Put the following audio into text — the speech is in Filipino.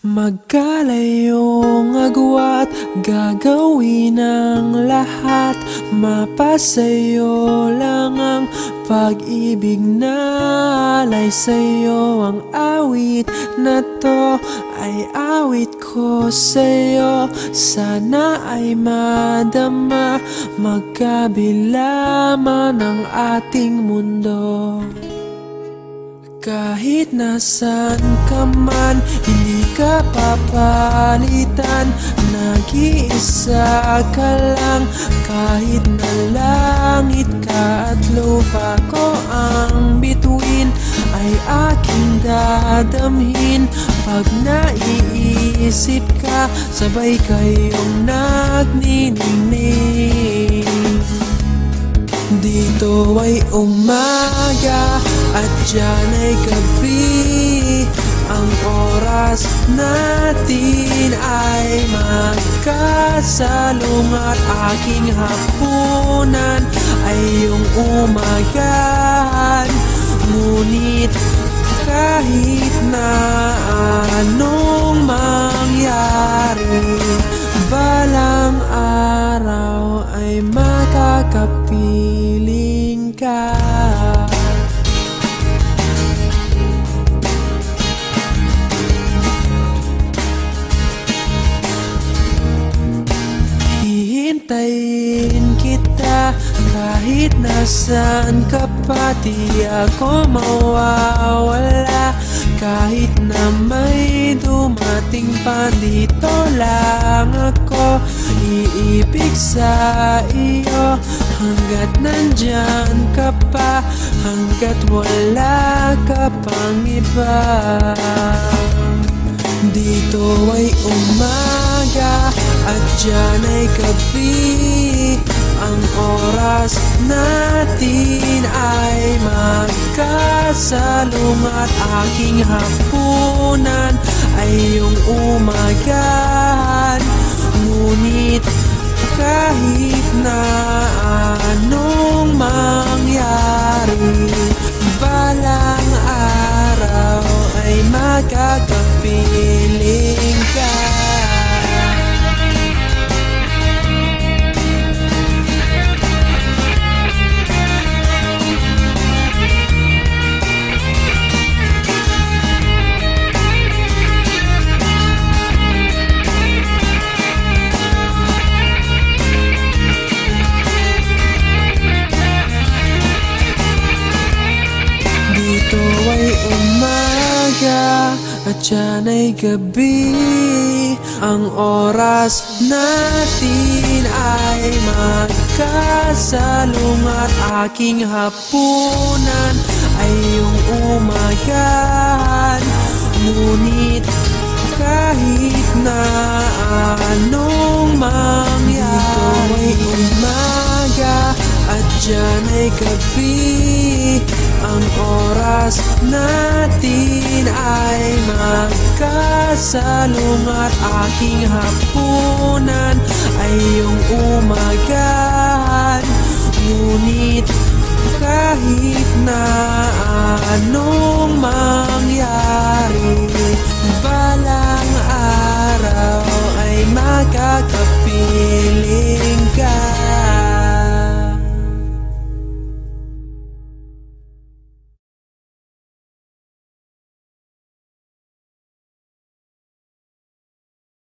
Magkalayong agwat, gagawin ang lahat. Mapasayo lang ang pag-ibig na alay sa'yo. Ang awit na to ay awit ko sa'yo. Sana ay madama, magkabila man ang ating mundo. Kahit nasan ka man, hindi ka papalitan. Nag-iisa ka lang, kahit na langit ka at lupa ko ang bituin, ay aking dadamhin. Pag naiisip ka, sabay kayong nagniningning. Dito ay umaga at diyan ay gabi. Ang oras natin ay magkasalungat. Aking hapunan ay iyong umagahan. Ngunit kahit na anong mangyari, balang araw ay makakapiling ka. Hihintayin kita kahit nasaan ka pa. Di ako mawawala kahit na may dumating pa. Dito lang ako iibig sa iyo hanggat nandyan ka pa, hanggat wala ka pang iba. Dito ay umaga at diyan ay gabi. Ang oras natin ay magkasalungat. Aking hapunan ay iyong umagahan. Ngunit kahit na anong mangyari, balang araw ay makakapiling ka. Dito ay umaga at diyan ay gabi. Ang oras natin ay magkasalungat. Aking hapunan ay iyong umagahan. Ngunit kahit na anong mangyari, dito ay umaga at diyan ay gabi. Ang oras natin ay magkasalungat. Aking hapunan ay iyong umagahan.